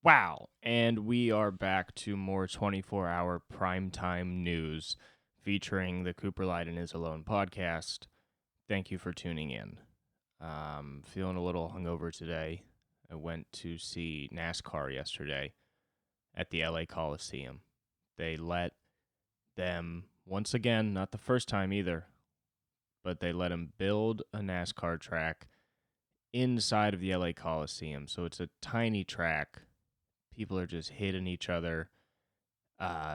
Wow. And we are back to more 24-hour primetime news featuring the Cooper Lyden is Alone podcast. Thank you for tuning in. Feeling a little hungover today. I went to see Nascar yesterday at the LA Coliseum. They let them, once again, not the first time either, but they let them build a NASCAR track inside of the LA Coliseum. So it's a tiny track. People are just hitting each other.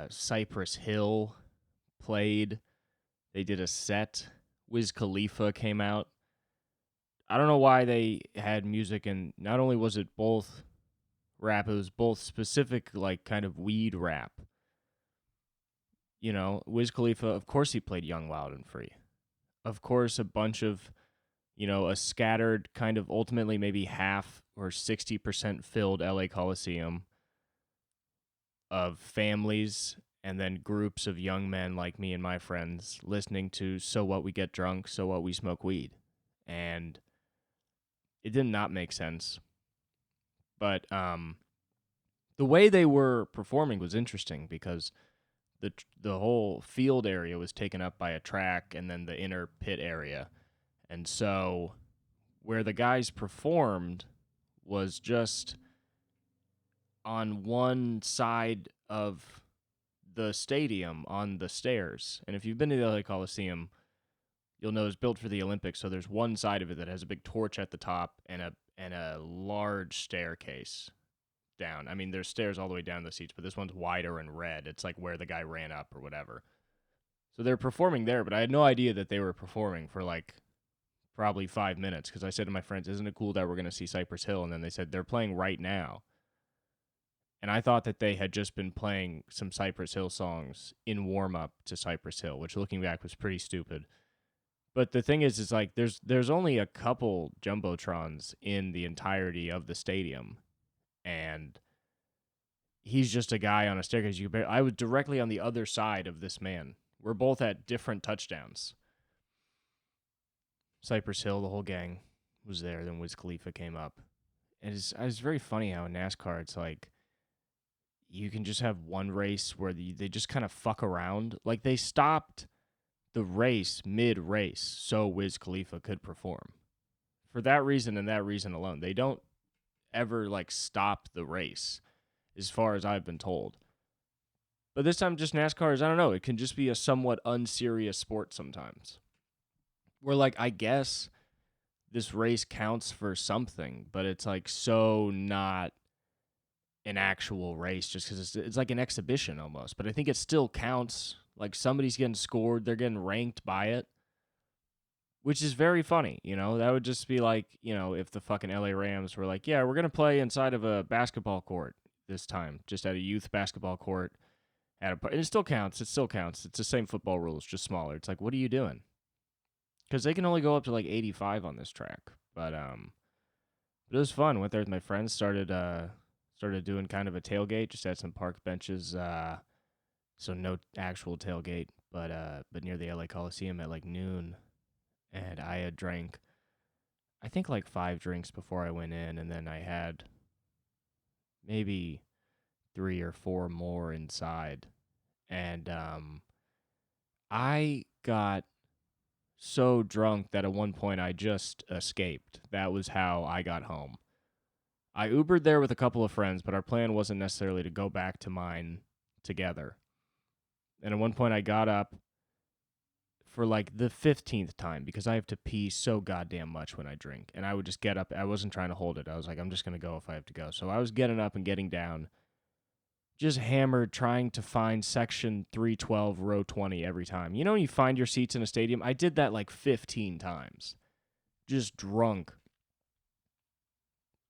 Cypress Hill played. They did a set. Wiz Khalifa came out. I don't know why they had music, and not only was it both rap, it was both specific, like, kind of weed rap. You know, Wiz Khalifa, of course he played Young, Wild, and Free. Of course, a bunch of, a scattered kind of ultimately maybe half or 60% filled LA Coliseum of families and then groups of young men like me and my friends listening to So What We Get Drunk, So What We Smoke Weed. And it did not make sense. But the way they were performing was interesting because the whole field area was taken up by a track and then the inner pit area. And so where the guys performed was just on one side of the stadium on the stairs. And if you've been to the LA Coliseum, you'll know it's built for the Olympics. So there's one side of it that has a big torch at the top and a large staircase down. I mean, there's stairs all the way down the seats, but this one's wider and red. It's like where the guy ran up or whatever. So they're performing there, but I had no idea that they were performing for like probably 5 minutes because I said to my friends, isn't it cool that we're going to see Cypress Hill? And then they said, they're playing right now. And I thought that they had just been playing some Cypress Hill songs in warm-up to Cypress Hill, which looking back was pretty stupid. But the thing is like there's only a couple jumbotrons in the entirety of the stadium, and he's just a guy on a staircase. I was directly on the other side of this man. We're both at different touchdowns. Cypress Hill, the whole gang was there. Then Wiz Khalifa came up. And it's very funny how in NASCAR it's like you can just have one race where they just kind of fuck around. Like they stopped the race mid-race so Wiz Khalifa could perform. For that reason and that reason alone. They don't ever like stop the race as far as I've been told. But this time just NASCAR is, I don't know, it can just be a somewhat unserious sport sometimes. Where like I guess this race counts for something, but it's like so not an actual race just because it's like an exhibition almost. But I think it still counts. Like somebody's getting scored, they're getting ranked by it, which is very funny. That would just be like, if the fucking LA Rams were like, yeah, we're going to play inside of a basketball court this time, just at a youth basketball court. And it still counts. It still counts. It's the same football rules, just smaller. It's like, what are you doing? Because they can only go up to like 85 on this track. But it was fun. Went there with my friends. Started doing kind of a tailgate. Just had some park benches. So no actual tailgate, but near the LA Coliseum at like noon. And I had drank, I think like 5 drinks before I went in, and then I had maybe 3 or 4 more inside. And I got so drunk that at one point I just escaped. That was how I got home. I Ubered there with a couple of friends, but our plan wasn't necessarily to go back to mine together. And at one point I got up for like the 15th time because I have to pee so goddamn much when I drink. And I would just get up. I wasn't trying to hold it. I was like, I'm just going to go if I have to go. So I was getting up and getting down, just hammered, trying to find section 312, row 20 every time. You know when you find your seats in a stadium? I did that like 15 times. Just drunk.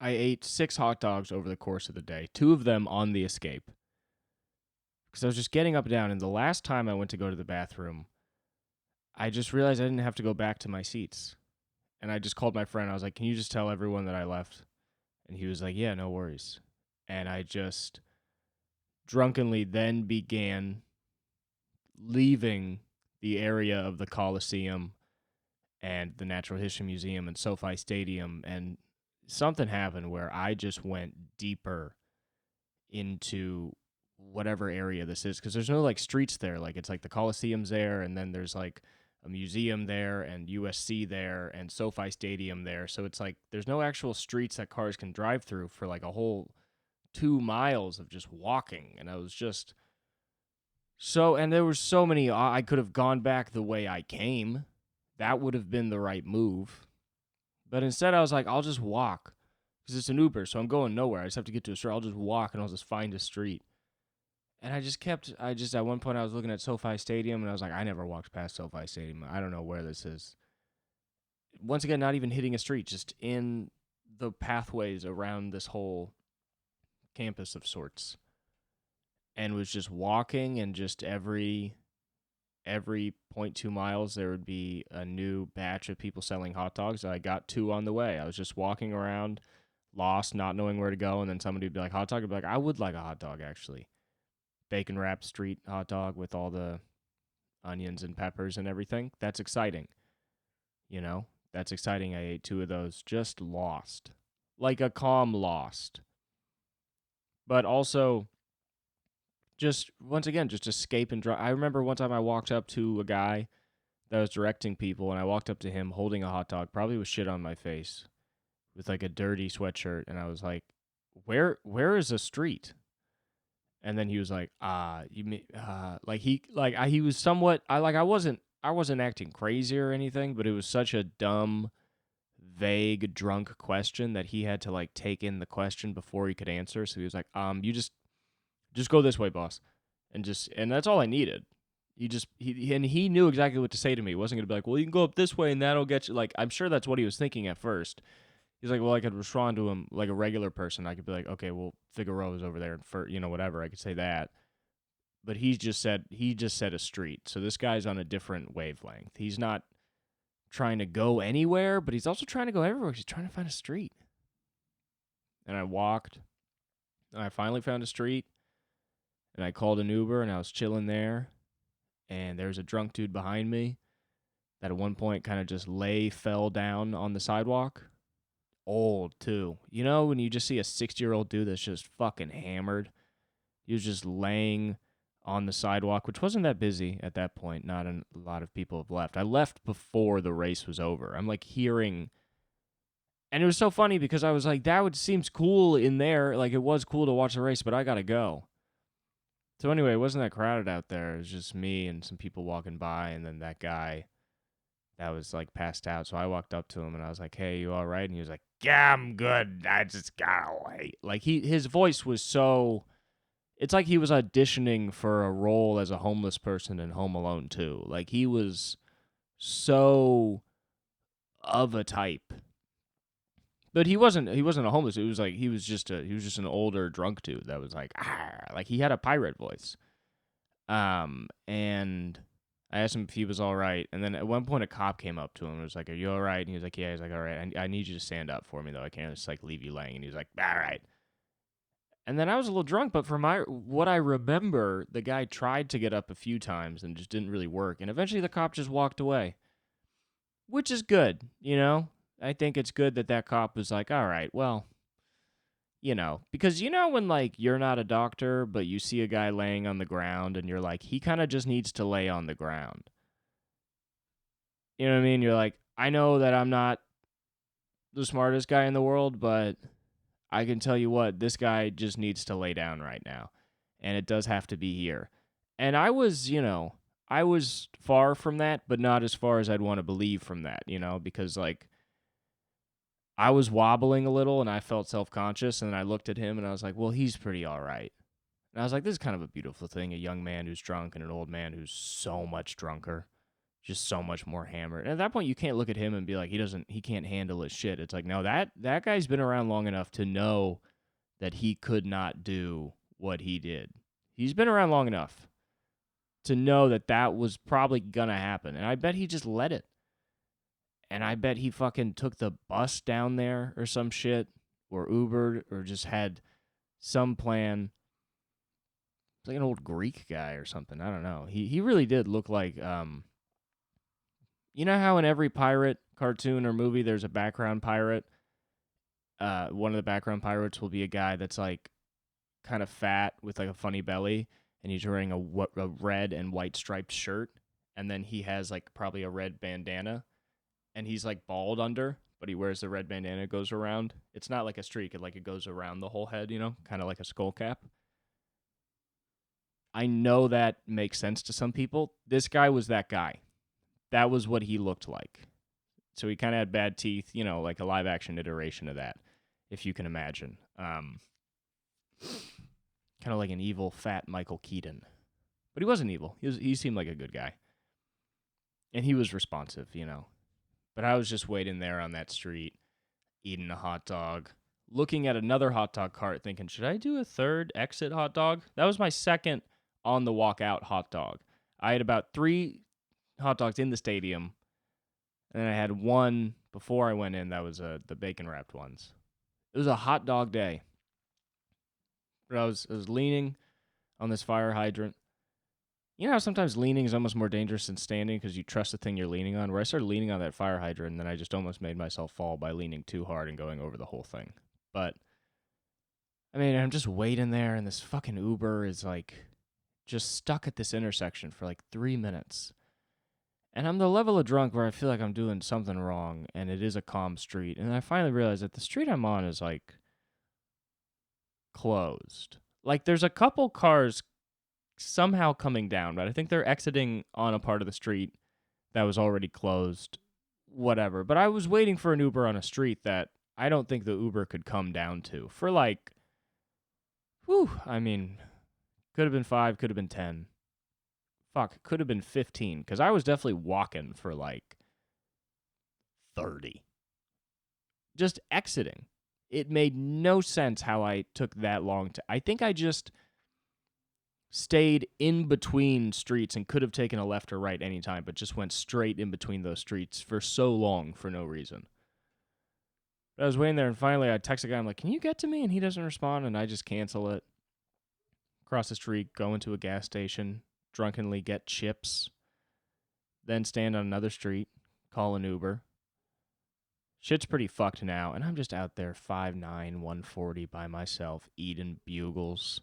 I ate 6 hot dogs over the course of the day, 2 of them on the escape. Because I was just getting up and down, and the last time I went to go to the bathroom, I just realized I didn't have to go back to my seats. And I just called my friend. I was like, can you just tell everyone that I left? And he was like, yeah, no worries. And I just drunkenly then began leaving the area of the Coliseum and the Natural History Museum and SoFi Stadium. And something happened where I just went deeper into whatever area this is, because there's no like streets there. Like it's like the Coliseum's there, and then there's like a museum there, and USC there, and SoFi Stadium there. So it's like there's no actual streets that cars can drive through for like a whole 2 miles of just walking. And I was just so, and there were so many. I could have gone back the way I came. That would have been the right move. But instead, I was like, I'll just walk because it's an Uber, so I'm going nowhere. I just have to get to a street. I'll just walk and I'll just find a street. And at one point, I was looking at SoFi Stadium and I was like, I never walked past SoFi Stadium. I don't know where this is. Once again, not even hitting a street, just in the pathways around this whole campus of sorts. And was just walking, and just every 0.2 miles, there would be a new batch of people selling hot dogs. I got 2 on the way. I was just walking around, lost, not knowing where to go, and then somebody would be like, hot dog? I'd be like, I would like a hot dog, actually. Bacon wrapped street hot dog with all the onions and peppers and everything. That's exciting. You know, that's exciting. I ate 2 of those, just lost. Like a calm lost. But also, just, once again, just escape and drive. I remember one time I walked up to a guy that was directing people, and I walked up to him holding a hot dog, probably with shit on my face, with like a dirty sweatshirt, and I was like, where is a street? And then he was like, he was somewhat, I wasn't acting crazy or anything, but it was such a dumb, vague, drunk question that he had to like take in the question before he could answer. So he was like, you just go this way, boss. And that's all I needed. He knew exactly what to say to me. He wasn't going to be like, well, you can go up this way and that'll get you. Like, I'm sure that's what he was thinking at first. He's like, well, I could respond to him like a regular person. I could be like, okay, well, Figueroa's over there, for whatever. I could say that. But he just said a street. So this guy's on a different wavelength. He's not trying to go anywhere, but he's also trying to go everywhere. He's trying to find a street. And I walked, and I finally found a street, and I called an Uber, and I was chilling there, and there was a drunk dude behind me that at one point kind of just fell down on the sidewalk. Old, too. You know, when you just see a 60-year-old dude that's just fucking hammered. He was just laying on the sidewalk, which wasn't that busy at that point. Not a lot of people have left. I left before the race was over. I'm like hearing, and it was so funny because I was like, seems cool in there. Like, it was cool to watch the race, but I gotta go. So anyway, it wasn't that crowded out there. It was just me and some people walking by, and then that guy that was like passed out. So I walked up to him and I was like, hey, you all right? And he was like, yeah, I'm good. I just gotta wait. Like, his voice was so, it's like he was auditioning for a role as a homeless person in Home Alone 2. Like, he was so of a type. But he wasn't a homeless. It was like he was just an older drunk dude that was like, like he had a pirate voice. And I asked him if he was all right. And then at one point a cop came up to him and was like, are you all right? And he was like, yeah. He's like, all right. I need you to stand up for me, though. I can't just like leave you laying. And he was like, all right. And then I was a little drunk, but from what I remember, the guy tried to get up a few times and just didn't really work. And eventually the cop just walked away, which is good, you know? I think it's good that cop was like, all right, well, you know, because you know when like you're not a doctor, but you see a guy laying on the ground and you're like, he kind of just needs to lay on the ground. You know what I mean? You're like, I know that I'm not the smartest guy in the world, but I can tell you what, this guy just needs to lay down right now. And it does have to be here. And I was far from that, but not as far as I'd want to believe from that, you know, because like I was wobbling a little and I felt self-conscious, and then I looked at him and I was like, well, he's pretty all right. And I was like, this is kind of a beautiful thing, a young man who's drunk and an old man who's so much drunker, just so much more hammered. And at that point, you can't look at him and be like, he can't handle his shit. It's like, no, that guy's been around long enough to know that he could not do what he did. He's been around long enough to know that was probably gonna happen. And I bet he just let it. And I bet he fucking took the bus down there or some shit, or Ubered, or just had some plan. It's like an old Greek guy or something. I don't know. He really did look like, you know how in every pirate cartoon or movie there's a background pirate? One of the background pirates will be a guy that's like kind of fat with like a funny belly, and he's wearing a red and white striped shirt, and then he has like probably a red bandana, and he's like bald under, but he wears the red bandana, goes around. It's not like a streak, it goes around the whole head, kind of like a skull cap. I know that makes sense to some people. This guy was that guy. That was what he looked like. So he kind of had bad teeth, like a live action iteration of that, if you can imagine. Kind of like an evil, fat Michael Keaton. But he wasn't evil. He seemed like a good guy. And he was responsive, But I was just waiting there on that street, eating a hot dog, looking at another hot dog cart, thinking, should I do a third exit hot dog? That was my second on the walk out hot dog. I had about 3 hot dogs in the stadium, and then I had one before I went in. That was the bacon wrapped ones. It was a hot dog day. But I was leaning on this fire hydrant. You know how sometimes leaning is almost more dangerous than standing because you trust the thing you're leaning on? Where I started leaning on that fire hydrant, and then I just almost made myself fall by leaning too hard and going over the whole thing. But, I mean, I'm just waiting there, and this fucking Uber is, just stuck at this intersection for, 3 minutes. And I'm the level of drunk where I feel like I'm doing something wrong, and it is a calm street. And I finally realized that the street I'm on is, closed. There's a couple cars somehow coming down, but I think they're exiting on a part of the street that was already closed. Whatever. But I was waiting for an Uber on a street that I don't think the Uber could come down to for I mean, could have been 5, could have been 10. Fuck, could have been 15, because I was definitely walking for 30. Just exiting. It made no sense how I took that long to. I think I just stayed in between streets and could have taken a left or right anytime, but just went straight in between those streets for so long for no reason. But I was waiting there, and finally I text a guy. I'm like, can you get to me? And he doesn't respond, and I just cancel it. Cross the street, go into a gas station, drunkenly get chips, then stand on another street, call an Uber. Shit's pretty fucked now, and I'm just out there 5'9", 140 by myself, eating bugles,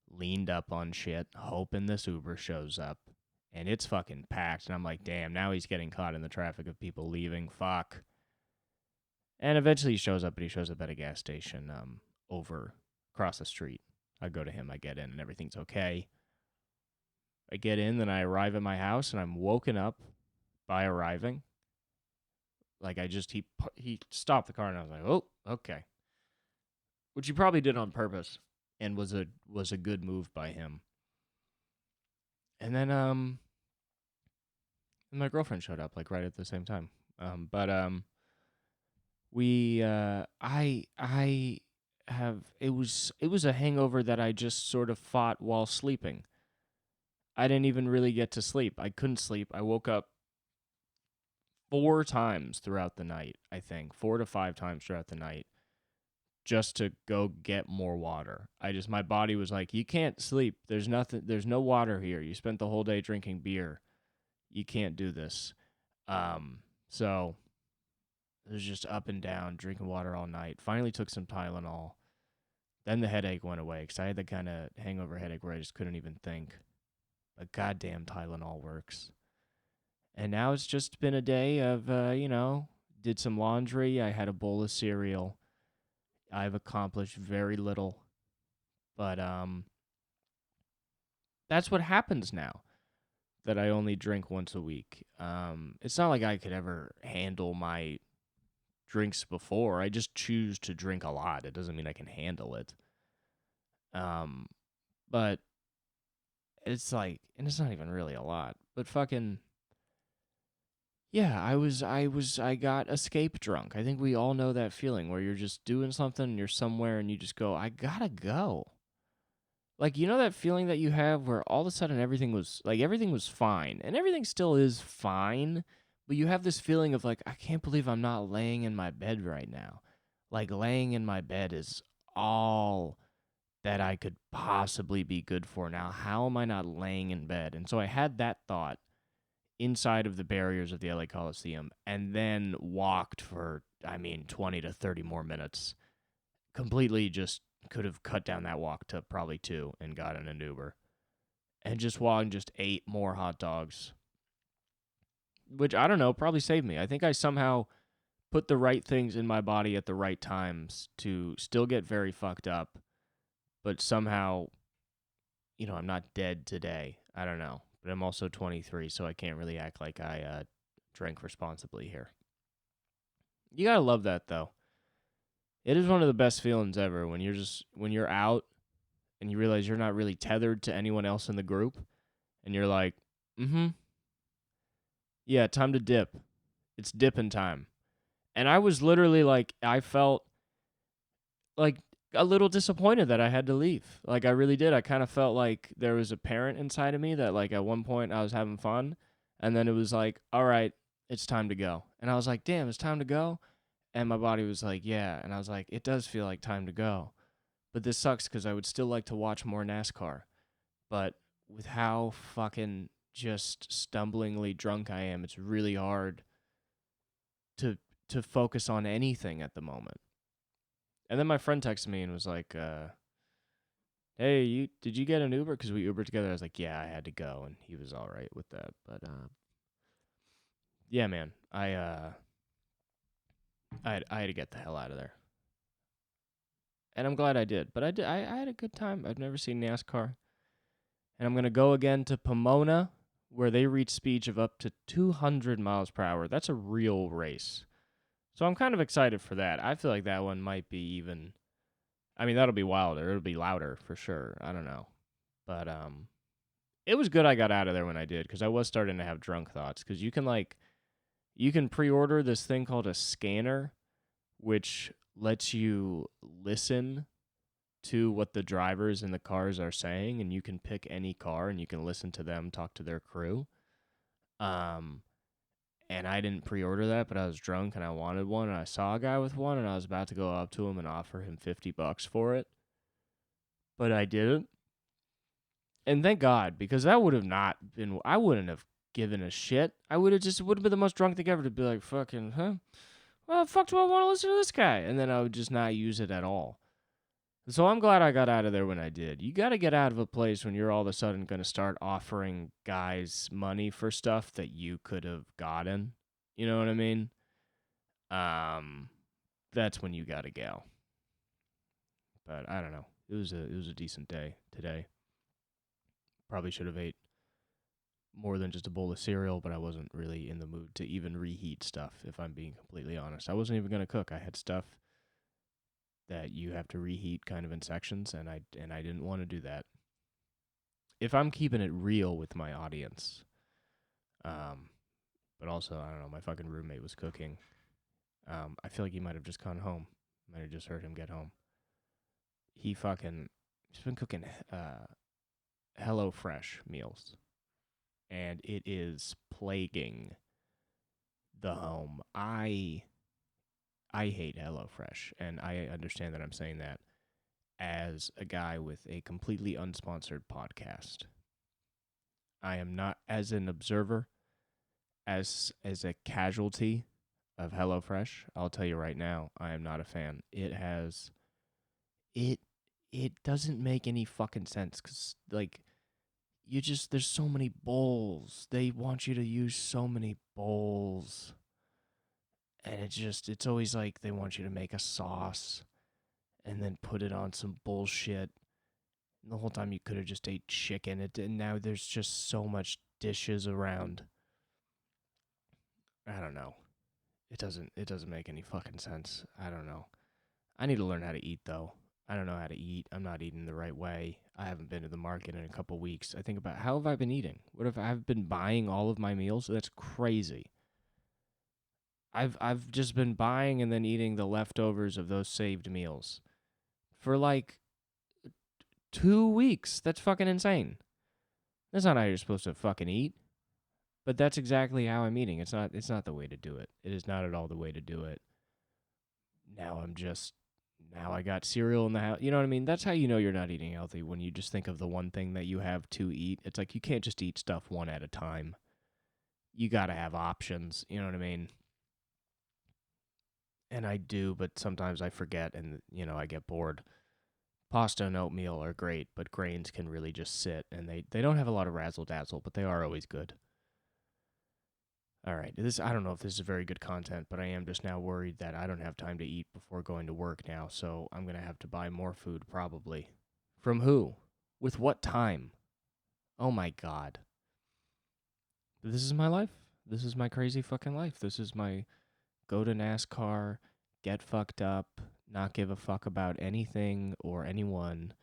leaned up on shit, hoping this Uber shows up. And it's fucking packed, and I'm like, damn, now he's getting caught in the traffic of people leaving, fuck. And eventually he shows up, but he shows up at a gas station over across the street. I go to him, I get in, and everything's okay. I get in, then I arrive at my house, and I'm woken up by arriving. He stopped the car, and I was like, oh, okay. Which he probably did on purpose, and was a good move by him. And then my girlfriend showed up right at the same time. It was a hangover that I just sort of fought while sleeping. I didn't even really get to sleep. I couldn't sleep. I woke up 4 times throughout the night, I think. 4 to 5 times throughout the night, just to go get more water. My body was like, you can't sleep. There's no water here. You spent the whole day drinking beer. You can't do this. So it was just up and down, drinking water all night. Finally took some Tylenol. Then the headache went away, because I had the kind of hangover headache where I just couldn't even think. But goddamn, Tylenol works. And now it's just been a day of, did some laundry. I had a bowl of cereal. I've accomplished very little. But that's what happens now that I only drink once a week. It's not like I could ever handle my drinks before. I just choose to drink a lot. It doesn't mean I can handle it. But it's and it's not even really a lot. But fucking, yeah, I got escape drunk. I think we all know that feeling where you're just doing something and you're somewhere and you just go, I gotta go. That feeling that you have where all of a sudden everything was fine, and everything still is fine, but you have this feeling of I can't believe I'm not laying in my bed right now. Laying in my bed is all that I could possibly be good for now. How am I not laying in bed? And so I had that thought inside of the barriers of the LA Coliseum, and then walked for, 20 to 30 more minutes, completely just could have cut down that walk to probably 2 and gotten an Uber. And just walked and just ate more hot dogs. Which, I don't know, probably saved me. I think I somehow put the right things in my body at the right times to still get very fucked up, but somehow, I'm not dead today. I don't know. But I'm also 23, so I can't really act like I drank responsibly here. You gotta love that, though. It is one of the best feelings ever when you're out and you realize you're not really tethered to anyone else in the group, and you're like, yeah, time to dip. It's dipping time. And I was literally like, I felt like a little disappointed that I had to leave. Like, I really did. I kind of felt like there was a parent inside of me that, like, at one point I was having fun, and then it was like, all right, it's time to go. And I was like, damn, it's time to go? And my body was like, yeah. And I was like, it does feel like time to go. But this sucks because I would still like to watch more NASCAR. But with how fucking just stumblingly drunk I am, it's really hard to focus on anything at the moment. And then my friend texted me and was like, hey, did you get an Uber? Because we Ubered together. I was like, yeah, I had to go. And he was all right with that. But yeah, man, I had to get the hell out of there. And I'm glad I did. But I had a good time. I've never seen NASCAR. And I'm going to go again to Pomona, where they reach speeds of up to 200 miles per hour. That's a real race. So I'm kind of excited for that. I feel like that one might be even... I mean, that'll be wilder. It'll be louder for sure. I don't know. But it was good I got out of there when I did, because I was starting to have drunk thoughts. Because you can pre-order this thing called a scanner, which lets you listen to what the drivers in the cars are saying, and you can pick any car and you can listen to them talk to their crew. And I didn't pre-order that, but I was drunk and I wanted one, and I saw a guy with one, and I was about to go up to him and offer him $50 for it, but I didn't. And thank God, because that would have not been, I wouldn't have given a shit. It would have been the most drunk thing ever to be like, fucking, huh? Well, fuck do I want to listen to this guy? And then I would just not use it at all. So I'm glad I got out of there when I did. You got to get out of a place when you're all of a sudden going to start offering guys money for stuff that you could have gotten. You know what I mean? That's when you got to go. But I don't know. It was a decent day today. Probably should have ate more than just a bowl of cereal, but I wasn't really in the mood to even reheat stuff, if I'm being completely honest. I wasn't even going to cook. I had stuff that you have to reheat kind of in sections, and I didn't want to do that. If I'm keeping it real with my audience, but also, I don't know, my fucking roommate was cooking. I feel like he might have just gone home. Might have just heard him get home. He's been cooking HelloFresh meals, and it is plaguing the home. I hate HelloFresh, and I understand that I'm saying that as a guy with a completely unsponsored podcast. I am not, as an observer, as a casualty of HelloFresh, I'll tell you right now, I am not a fan. It doesn't make any fucking sense, because, like, there's so many bowls. They want you to use so many bowls. And it's always like they want you to make a sauce and then put it on some bullshit. And the whole time you could have just ate chicken. And now there's just so much dishes around. I don't know. It doesn't make any fucking sense. I don't know. I need to learn how to eat, though. I don't know how to eat. I'm not eating the right way. I haven't been to the market in a couple weeks. I think about, how have I been eating? What if I've been buying all of my meals? That's crazy. I've just been buying and then eating the leftovers of those saved meals for like 2 weeks. That's fucking insane. That's not how you're supposed to fucking eat. But that's exactly how I'm eating. It's not the way to do it. It is not at all the way to do it. Now I got cereal in the house. You know what I mean? That's how you know you're not eating healthy, when you just think of the one thing that you have to eat. It's like you can't just eat stuff one at a time. You got to have options. You know what I mean? And I do, but sometimes I forget, and, I get bored. Pasta and oatmeal are great, but grains can really just sit, and they don't have a lot of razzle-dazzle, but they are always good. All right, I don't know if this is very good content, but I am just now worried that I don't have time to eat before going to work now, so I'm going to have to buy more food probably. From who? With what time? Oh my god. This is my life. This is my crazy fucking life. This is my go to NASCAR, get fucked up, not give a fuck about anything or anyone,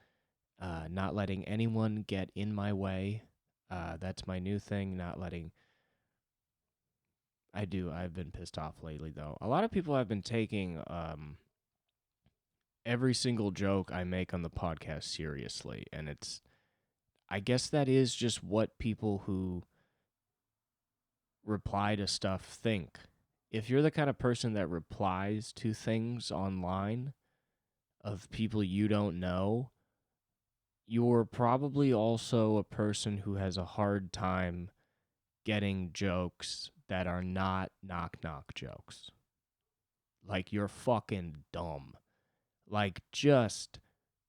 not letting anyone get in my way. That's my new thing, not letting. I've been pissed off lately, though. A lot of people have been taking every single joke I make on the podcast seriously, and I guess that is just what people who reply to stuff think. If you're the kind of person that replies to things online of people you don't know, you're probably also a person who has a hard time getting jokes that are not knock-knock jokes. Like, you're fucking dumb. Like, just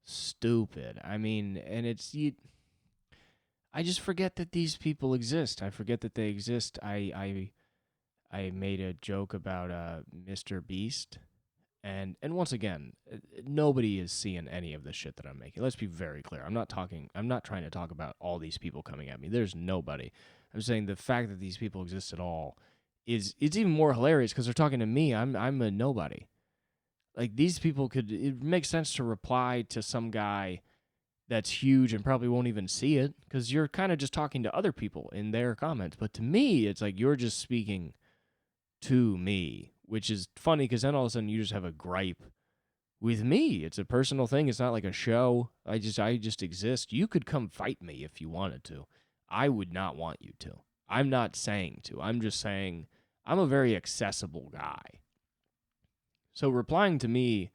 stupid. I mean, and I just forget that these people exist. I forget that they exist. I made a joke about Mr. Beast, and once again, nobody is seeing any of the shit that I'm making. Let's be very clear. I'm not trying to talk about all these people coming at me. There's nobody. I'm saying the fact that these people exist at all it's even more hilarious because they're talking to me. I'm a nobody. Like, these people it makes sense to reply to some guy that's huge and probably won't even see it because you're kind of just talking to other people in their comments. But to me, it's like you're just speaking to me, which is funny because then all of a sudden you just have a gripe with me. It's a personal thing. It's not like a show. I just exist. You could come fight me if you wanted to. I would not want you to. I'm not saying to. I'm just saying I'm a very accessible guy. So replying to me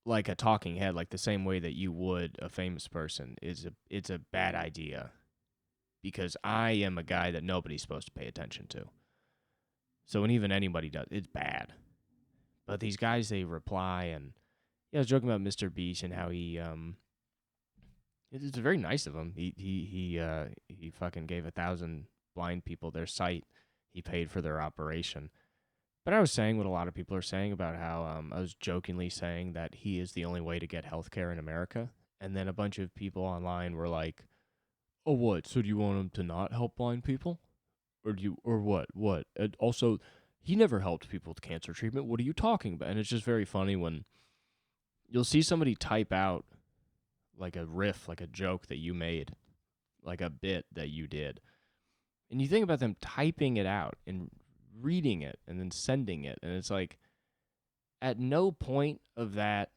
like a talking head, like the same way that you would a famous person, it's a bad idea because I am a guy that nobody's supposed to pay attention to. So when even anybody does, it's bad. But these guys, they reply, and yeah, I was joking about Mr. Beast and how he it's very nice of him. He fucking gave 1,000 blind people their sight. He paid for their operation. But I was saying what a lot of people are saying about how I was jokingly saying that he is the only way to get healthcare in America. And then a bunch of people online were like, "Oh, what? So do you want him to not help blind people, or what? What? And also, he never helped people with cancer treatment. What are you talking about?" And it's just very funny when you'll see somebody type out like a riff, like a joke that you made, like a bit that you did, and you think about them typing it out and reading it and then sending it, and it's like, at no point of that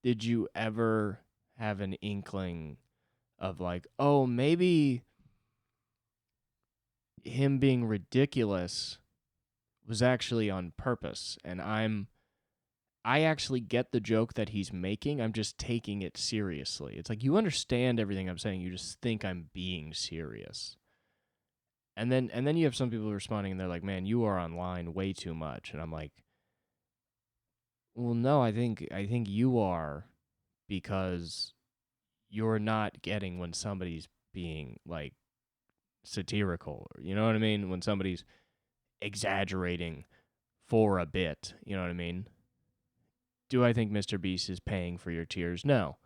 did you ever have an inkling of like, oh, maybe him being ridiculous was actually on purpose, and I actually get the joke that he's making. I'm just taking it seriously. It's like, you understand everything I'm saying, you just think I'm being serious. And then you have some people responding and they're like, "Man, you are online way too much." And I'm like, "Well, no, I think you are, because you're not getting when somebody's being like satirical. You know what I mean? When somebody's exaggerating for a bit, you know what I mean? Do I think Mr. Beast is paying for your tears? No.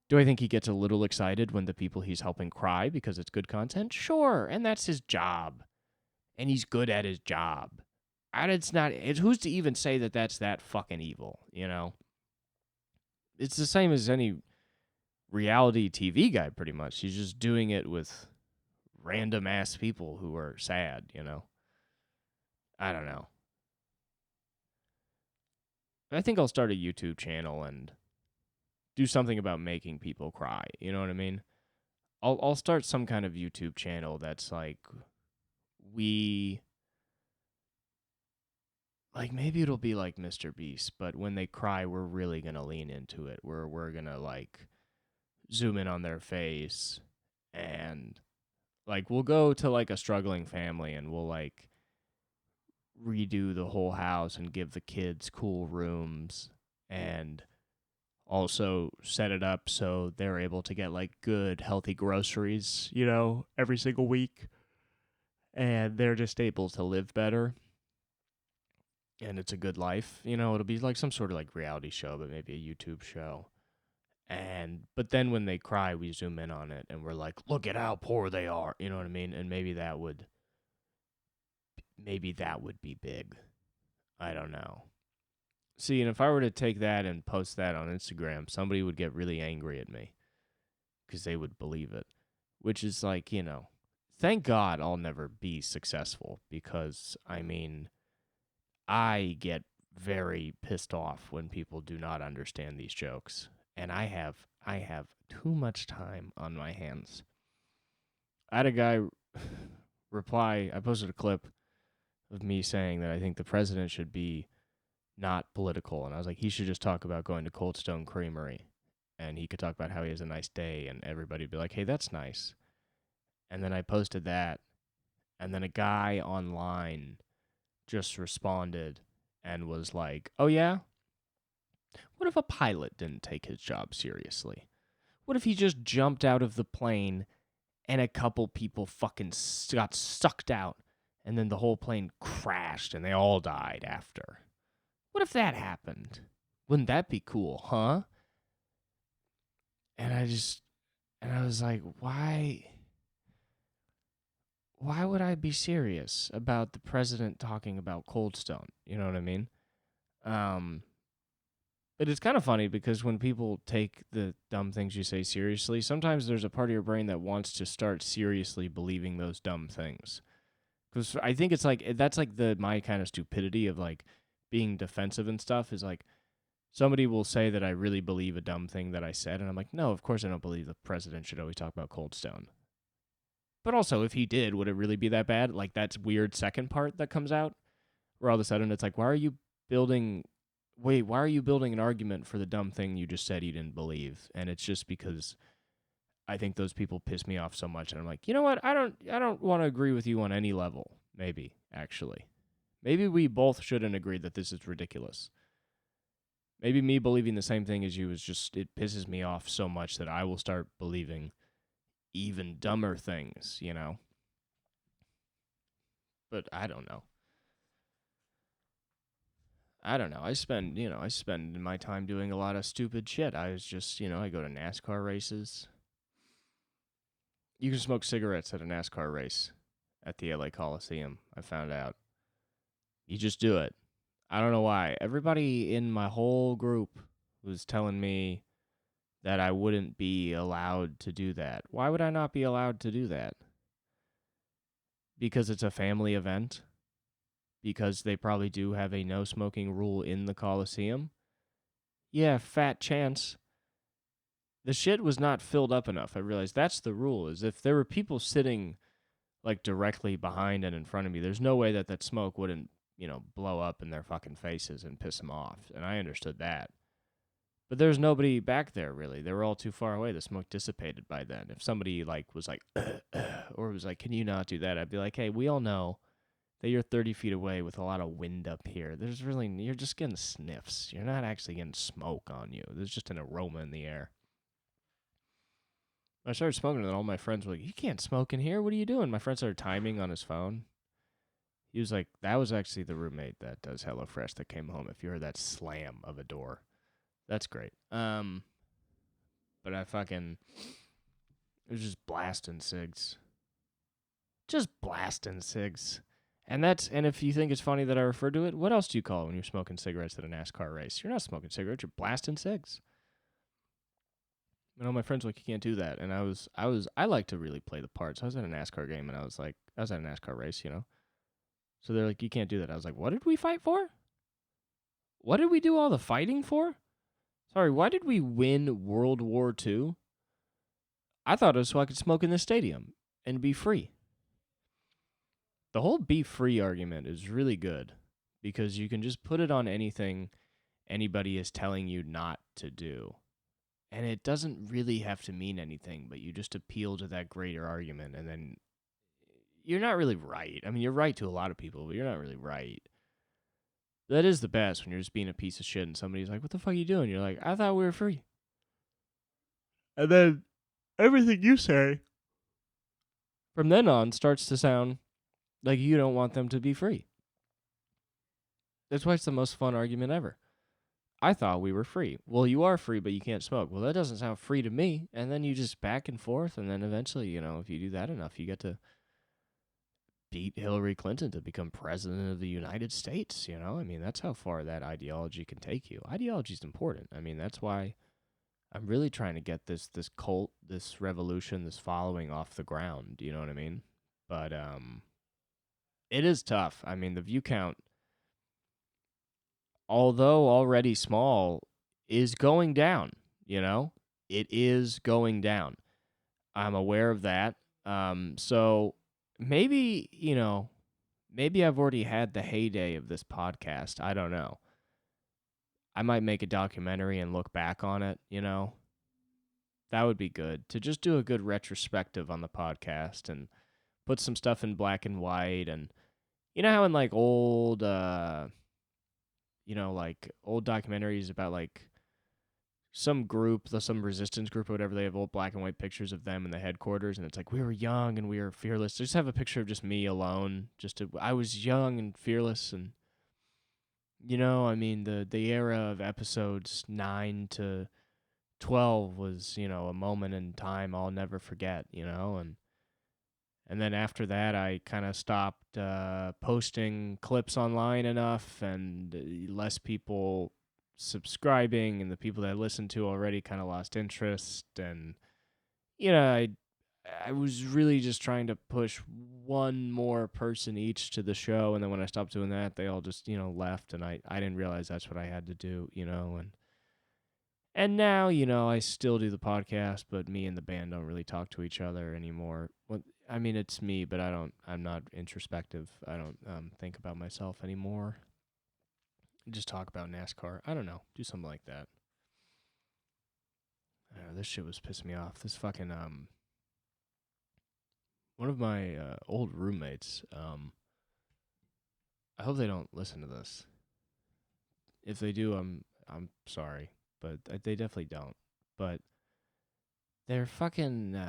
Do I think he gets a little excited when the people he's helping cry because it's good content? Sure, and that's his job. And he's good at his job. And who's to even say that that's that fucking evil, you know? It's the same as any reality TV guy, pretty much. He's just doing it with random ass people who are sad, you know? I don't know. I think I'll start a YouTube channel and do something about making people cry. You know what I mean? I'll start some kind of YouTube channel that's like, maybe it'll be like Mr. Beast, but when they cry, we're really gonna lean into it. We're gonna like zoom in on their face, and like we'll go to like a struggling family and we'll like redo the whole house and give the kids cool rooms and also set it up so they're able to get like good, healthy groceries, you know, every single week. And they're just able to live better. And it's a good life. You know, it'll be like some sort of like reality show, but maybe a YouTube show. But then when they cry, we zoom in on it and we're like, look at how poor they are. You know what I mean? And maybe that would be big. I don't know. See, and if I were to take that and post that on Instagram, somebody would get really angry at me because they would believe it, which is like, you know, thank God I'll never be successful because, I mean, I get very pissed off when people do not understand these jokes, and I have too much time on my hands. I had a guy reply. I posted a clip of me saying that I think the president should be not political, and I was like, he should just talk about going to Cold Stone Creamery, and he could talk about how he has a nice day, and everybody would be like, hey, that's nice. And then I posted that, and then a guy online just responded and was like, oh yeah? What if a pilot didn't take his job seriously? What if he just jumped out of the plane and a couple people fucking got sucked out and then the whole plane crashed and they all died after? What if that happened? Wouldn't that be cool, huh? And I was like, why would I be serious about the president talking about Cold Stone? You know what I mean? But it's kind of funny because when people take the dumb things you say seriously, sometimes there's a part of your brain that wants to start seriously believing those dumb things. Because I think it's like, that's like my kind of stupidity of like being defensive and stuff is like, somebody will say that I really believe a dumb thing that I said, and I'm like, no, of course I don't believe the president should always talk about Cold Stone. But also, if he did, would it really be that bad? Like, that's weird second part that comes out, where all of a sudden it's like, why are you building an argument for the dumb thing you just said you didn't believe? And it's just because I think those people piss me off so much, and I'm like, you know what? I don't want to agree with you on any level. Maybe, actually. Maybe we both shouldn't agree that this is ridiculous. Maybe me believing the same thing as you is just, it pisses me off so much that I will start believing even dumber things, you know? But I don't know. I spend my time doing a lot of stupid shit. I was just, I go to NASCAR races. You can smoke cigarettes at a NASCAR race at the LA Coliseum. I found out. You just do it. I don't know why. Everybody in my whole group was telling me that I wouldn't be allowed to do that. Why would I not be allowed to do that? Because it's a family event? Because they probably do have a no smoking rule in the Coliseum? Yeah, fat chance. The shit was not filled up enough. I realized that's the rule, is if there were people sitting like directly behind and in front of me, there's no way that smoke wouldn't, blow up in their fucking faces and piss them off. And I understood that. But there's nobody back there, really. They were all too far away. The smoke dissipated by then. If somebody was like, or was like, can you not do that? I'd be like, hey, we all know that you're 30 feet away with a lot of wind up here. You're just getting sniffs. You're not actually getting smoke on you. There's just an aroma in the air. I started smoking, and all my friends were like, you can't smoke in here. What are you doing? My friend started timing on his phone. He was like, that was actually the roommate that does HelloFresh that came home. If you heard that slam of a door. That's great. But it was just blasting cigs. Just blasting cigs. And if you think it's funny that I referred to it, what else do you call it when you're smoking cigarettes at a NASCAR race? You're not smoking cigarettes, you're blasting cigs. And all my friends were like, you can't do that. And I like to really play the part. So I was at a NASCAR game and I was at a NASCAR race, So they're like, you can't do that. I was like, what did we fight for? What did we do all the fighting for? Sorry, why did we win World War II? I thought it was so I could smoke in the stadium and be free. The whole be free argument is really good because you can just put it on anything anybody is telling you not to do. And it doesn't really have to mean anything, but you just appeal to that greater argument, and then you're not really right. I mean, you're right to a lot of people, but you're not really right. That is the best when you're just being a piece of shit and somebody's like, what the fuck are you doing? You're like, I thought we were free. And then everything you say from then on starts to sound like you don't want them to be free. That's why it's the most fun argument ever. I thought we were free. Well, you are free, but you can't smoke. Well, that doesn't sound free to me. And then you just back and forth, and then eventually, if you do that enough, you get to beat Hillary Clinton to become president of the United States, I mean, that's how far that ideology can take you. Ideology is important. I mean, that's why I'm really trying to get this cult, this revolution, this following off the ground, you know what I mean? But it is tough. I mean, the view count, although already small, is going down, It is going down. I'm aware of that. So maybe, maybe I've already had the heyday of this podcast. I don't know. I might make a documentary and look back on it, That would be good. To just do a good retrospective on the podcast and put some stuff in black and white. And you know how in like old like old documentaries about like some group, some resistance group or whatever, they have old black and white pictures of them in the headquarters, and it's like, we were young and we were fearless. Just have a picture of just me alone. I was young and fearless, and I mean, the era of episodes 9 to 12 was, a moment in time I'll never forget, and then after that, I kind of stopped posting clips online enough, and less people subscribing, and the people that I listened to already kind of lost interest. And, I was really just trying to push one more person each to the show. And then when I stopped doing that, they all just, left. And I didn't realize that's what I had to do, and now, I still do the podcast, but me and the band don't really talk to each other anymore. I mean, it's me, but I'm not introspective. I don't think about myself anymore. Just talk about NASCAR. I don't know. Do something like that. This shit was pissing me off. This fucking, one of my old roommates, I hope they don't listen to this. If they do, I'm sorry, but they definitely don't. But they're fucking,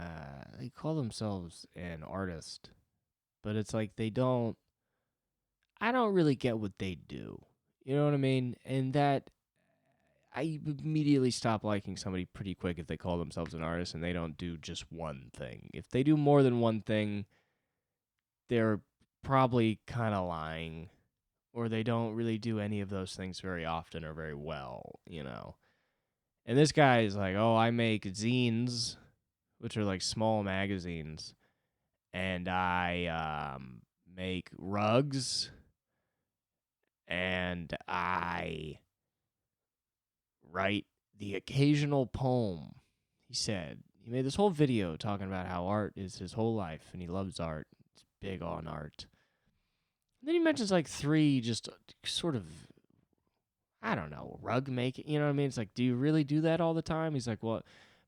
they call themselves an artist, but it's like I don't really get what they do. You know what I mean? And that, I immediately stop liking somebody pretty quick if they call themselves an artist and they don't do just one thing. If they do more than one thing, they're probably kind of lying, or they don't really do any of those things very often or very well, And this guy is like, oh, I make zines, which are like small magazines, and I make rugs, and I write the occasional poem. He said he made this whole video talking about how art is his whole life, and he loves art. He's big on art. And then he mentions like 3 just sort of, I don't know, rug making. You know what I mean? It's like, do you really do that all the time? He's like, well,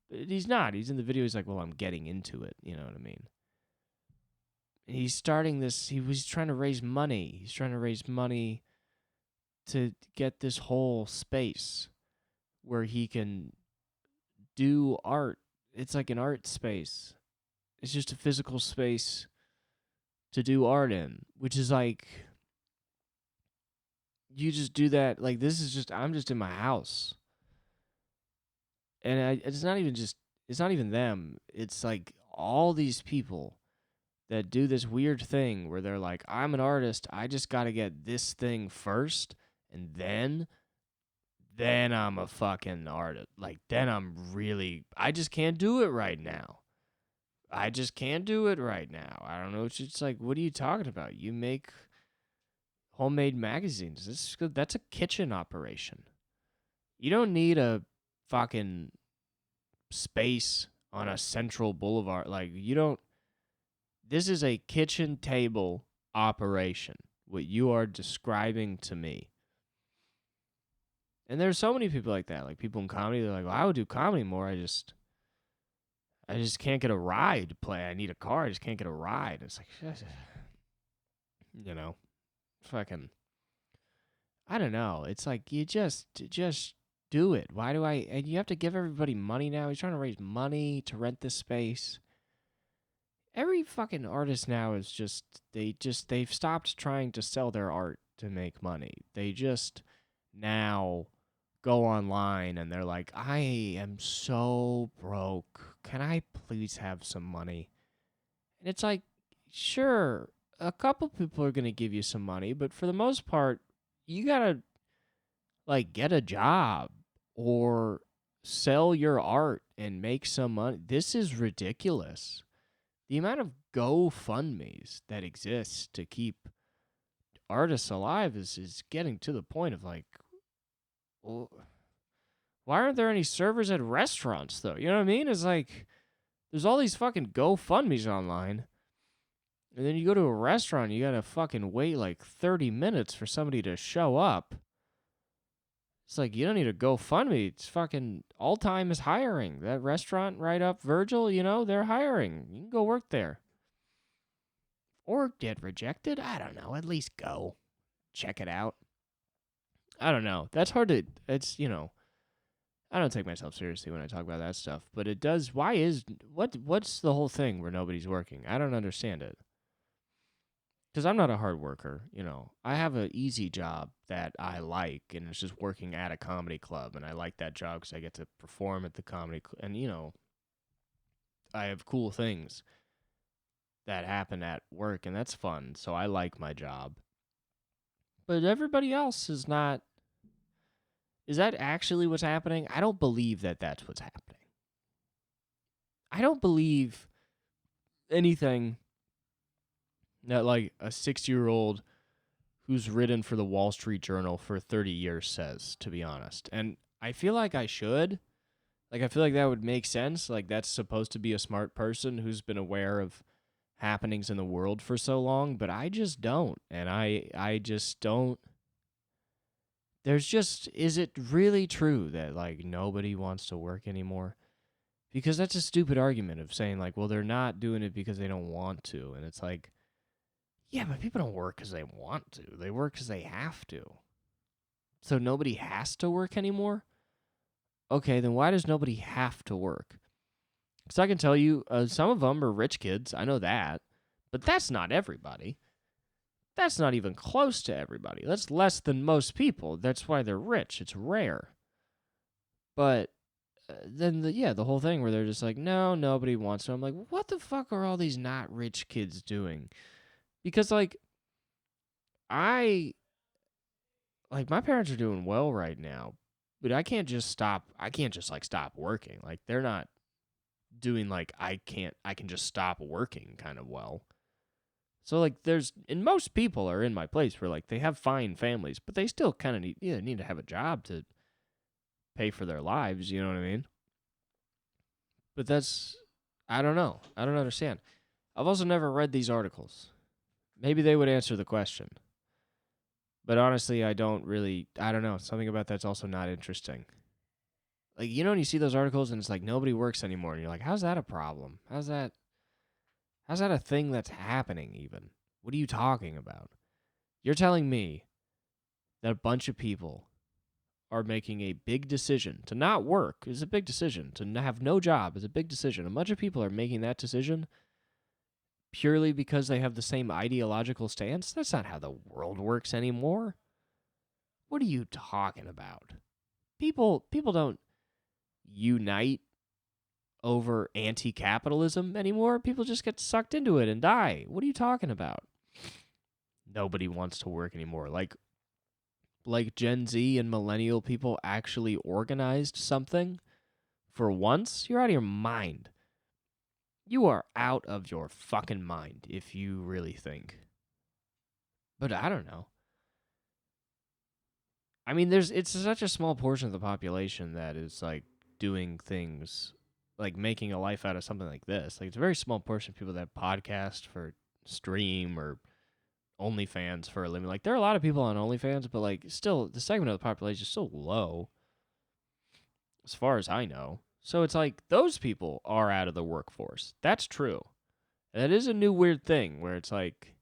he's not. He's in the video. He's like, well, I'm getting into it. You know what I mean? He's starting this. He was trying to raise money. He's trying to raise money to get this whole space where he can do art. It's like an art space. It's just a physical space to do art in, which is like, you just do that. Like, I'm just in my house. And it's not even them. It's like all these people that do this weird thing where they're like, I'm an artist. I just got to get this thing first. And then I'm a fucking artist. Like, then I just can't do it right now. I just can't do it right now. I don't know. It's just like, what are you talking about? You make homemade magazines. That's a kitchen operation. You don't need a fucking space on a central boulevard. Like, this is a kitchen table operation, what you are describing to me. And there's so many people like that. Like, people in comedy, they're like, well, I would do comedy more. I just can't get a ride to play. I need a car. I just can't get a ride. It's like, fucking, I don't know. It's like you just do it. Why do I? And you have to give everybody money now. He's trying to raise money to rent this space. Every fucking artist now is they've stopped trying to sell their art to make money. They just now go online and they're like, I am so broke. Can I please have some money? And it's like, sure, a couple people are going to give you some money, but for the most part, you got to like get a job or sell your art and make some money. This is ridiculous. The amount of GoFundMes that exists to keep artists alive is getting to the point of like, well, why aren't there any servers at restaurants though? You know what I mean? It's like there's all these fucking GoFundMes online. And then you go to a restaurant, you gotta fucking wait like 30 minutes for somebody to show up. It's like, you don't need a GoFundMe. It's fucking All Time is hiring. That restaurant right up Virgil, they're hiring. You can go work there. Or get rejected? I don't know. At least go. Check it out. I don't know. That's hard to, I don't take myself seriously when I talk about that stuff. But it does, what's the whole thing where nobody's working? I don't understand it. Because I'm not a hard worker, I have an easy job that I like, and it's just working at a comedy club, and I like that job because I get to perform at the comedy club, and, I have cool things that happen at work, and that's fun, so I like my job. But everybody else is not. Is that actually what's happening? I don't believe that that's what's happening. I don't believe anything that like a 6-year-old who's written for the Wall Street Journal for 30 years says, to be honest. And I feel like I should. Like, I feel like that would make sense. Like, that's supposed to be a smart person who's been aware of happenings in the world for so long, but I just don't. And I just don't. Is it really true that, like, nobody wants to work anymore? Because that's a stupid argument of saying, like, well, they're not doing it because they don't want to. And it's like, yeah, but people don't work because they want to. They work because they have to. So nobody has to work anymore? Okay, then why does nobody have to work? Because I can tell you, some of them are rich kids. I know that. But that's not everybody. That's not even close to everybody. That's less than most people. That's why they're rich. It's rare. But then, the whole thing where they're just like, no, nobody wants to. I'm like, what the fuck are all these not rich kids doing? Because, like, my parents are doing well right now, but I can't just stop working. Like, they're not doing, like, I can just stop working kind of well. So, like, and most people are in my place where, like, they have fine families, but they still kind of need to have a job to pay for their lives, you know what I mean? But I don't know. I don't understand. I've also never read these articles. Maybe they would answer the question. But honestly, I don't know. Something about that's also not interesting. Like, when you see those articles and it's like nobody works anymore, and you're like, how's that a problem? How's that a thing that's happening even? What are you talking about? You're telling me that a bunch of people are making a big decision to not work is a big decision. To have no job is a big decision. A bunch of people are making that decision purely because they have the same ideological stance? That's not how the world works anymore. What are you talking about? People don't unite over anti-capitalism anymore. People just get sucked into it and die. What are you talking about? Nobody wants to work anymore. Like Gen Z and millennial people actually organized something for once? You're out of your mind. You are out of your fucking mind if you really think. But I don't know. I mean, it's such a small portion of the population that is, like, doing things, like, making a life out of something like this. Like, it's a very small portion of people that podcast for stream or OnlyFans for a living. Like, there are a lot of people on OnlyFans, but, like, still, the segment of the population is so low, as far as I know. So it's like, those people are out of the workforce. That's true. That is a new weird thing where it's like,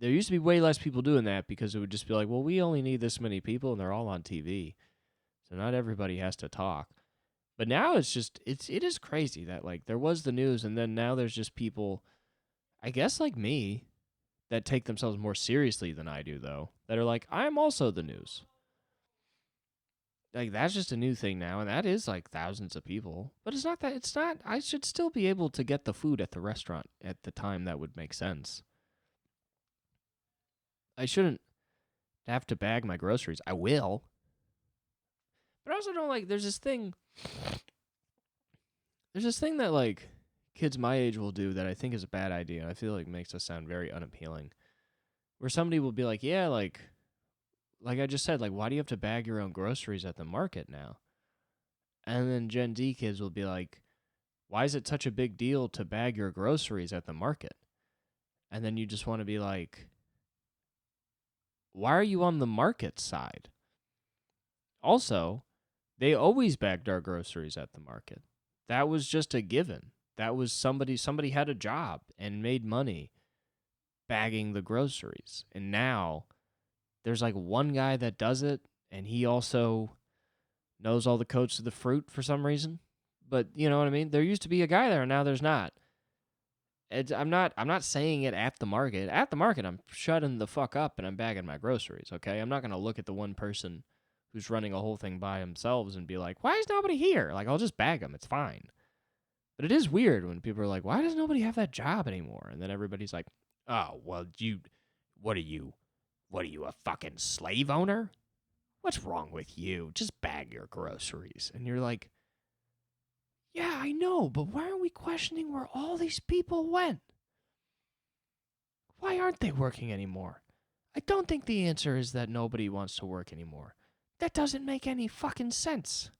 there used to be way less people doing that because it would just be like, well, we only need this many people and they're all on TV. So not everybody has to talk. But now it is crazy that like there was the news and then now there's just people, I guess like me, that take themselves more seriously than I do though, that are like, I'm also the news. Like that's just a new thing now, and that is like thousands of people. But it's not I should still be able to get the food at the restaurant at the time that would make sense. I shouldn't have to bag my groceries. I will. But I also don't like there's this thing that like kids my age will do that I think is a bad idea. I feel like makes us sound very unappealing. Where somebody will be like, yeah, like I just said, like, why do you have to bag your own groceries at the market now? And then Gen Z kids will be like, why is it such a big deal to bag your groceries at the market? And then you just want to be like, why are you on the market side? Also, they always bagged our groceries at the market. That was just a given. That was somebody had a job and made money bagging the groceries. And now there's like one guy that does it, and he also knows all the codes to the fruit for some reason. But you know what I mean? There used to be a guy there, and now there's not. I'm not saying it at the market. At the market, I'm shutting the fuck up and I'm bagging my groceries, okay? I'm not going to look at the one person who's running a whole thing by themselves and be like, why is nobody here? Like, I'll just bag them. It's fine. But it is weird when people are like, why does nobody have that job anymore? And then everybody's like, oh, well, what are you, a fucking slave owner? What's wrong with you? Just bag your groceries. And you're like, yeah, I know, but why aren't we questioning where all these people went? Why aren't they working anymore? I don't think the answer is that nobody wants to work anymore. That doesn't make any fucking sense.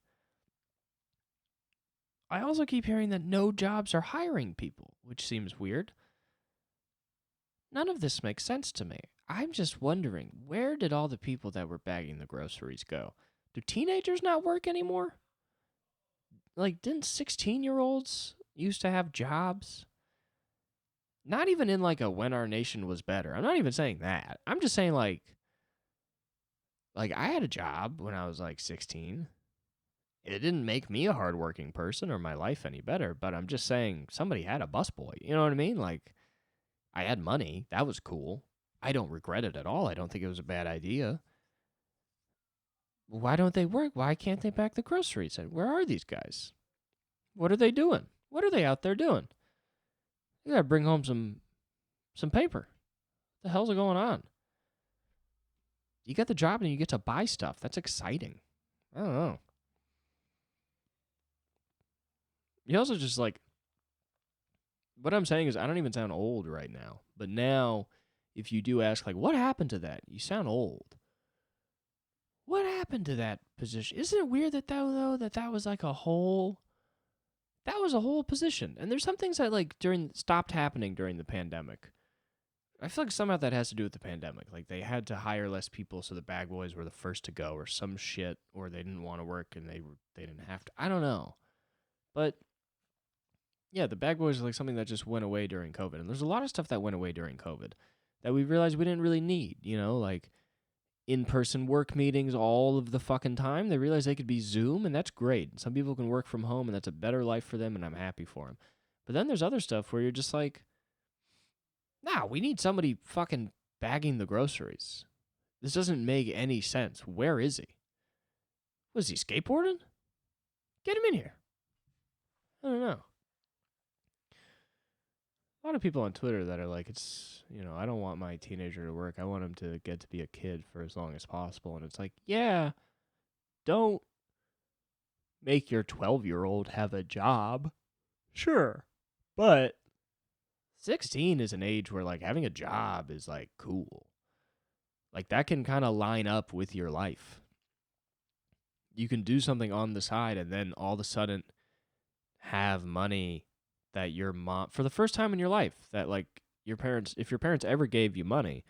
I also keep hearing that no jobs are hiring people, which seems weird. None of this makes sense to me. I'm just wondering, where did all the people that were bagging the groceries go? Do teenagers not work anymore? Like, didn't 16-year-olds used to have jobs? Not even in, like, a when our nation was better. I'm not even saying that. I'm just saying, like I had a job when I was, like, 16. It didn't make me a hardworking person or my life any better, but I'm just saying somebody had a busboy. You know what I mean? Like, I had money. That was cool. I don't regret it at all. I don't think it was a bad idea. Why don't they work? Why can't they pack the groceries? Where are these guys? What are they doing? What are they out there doing? You gotta bring home some paper. What the hell's going on? You get the job and you get to buy stuff. That's exciting. I don't know. You also just like, what I'm saying is I don't even sound old right now. But now, if you do ask, like, what happened to that? You sound old. What happened to that position? Isn't it weird that was like a whole... That was a whole position. And there's some things that like stopped happening during the pandemic. I feel like somehow that has to do with the pandemic. Like they had to hire less people so the bag boys were the first to go or some shit, or they didn't want to work and they didn't have to. I don't know. But yeah, the bag boys are like something that just went away during COVID. And there's a lot of stuff that went away during COVID that we realized we didn't really need, like in-person work meetings all of the fucking time. They realized they could be Zoom, and that's great. Some people can work from home, and that's a better life for them, and I'm happy for them. But then there's other stuff where you're just like, nah, we need somebody fucking bagging the groceries. This doesn't make any sense. Where is he? Was he skateboarding? Get him in here. I don't know. A lot of people on Twitter that are like, I don't want my teenager to work. I want him to get to be a kid for as long as possible. And it's like, yeah, don't make your 12-year-old have a job. Sure. But 16 is an age where, like, having a job is, like, cool. Like, that can kind of line up with your life. You can do something on the side and then all of a sudden have money that your mom, for the first time in your life, that like if your parents ever gave you money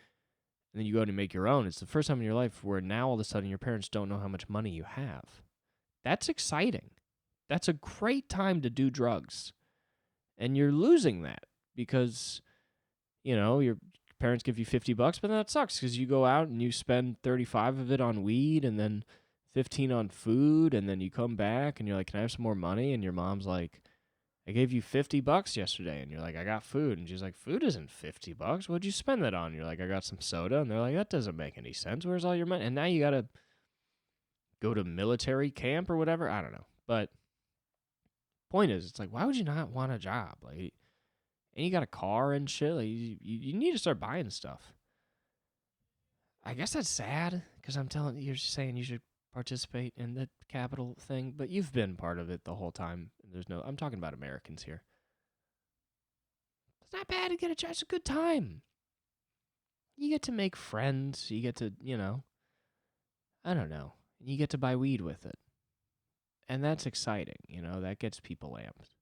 and then you go to make your own, it's the first time in your life where now all of a sudden your parents don't know how much money you have. That's exciting. That's a great time to do drugs. And you're losing that because, your parents give you $50, but that sucks because you go out and you spend 35 of it on weed and then 15 on food, and then you come back and you're like, can I have some more money? And your mom's like, I gave you $50 yesterday. And you're like, I got food. And she's like, food isn't $50. What'd you spend that on? You're like, I got some soda. And they're like, that doesn't make any sense. Where's all your money? And now you got to go to military camp or whatever. I don't know. But point is, it's like, why would you not want a job? Like, and you got a car and shit. Like, you need to start buying stuff. I guess that's sad because you're saying you should participate in the capital thing, but you've been part of it the whole time. I'm talking about Americans here. It's not bad to get a job. It's a good time. You get to make friends. You get to, I don't know. You get to buy weed with it. And that's exciting, that gets people amped.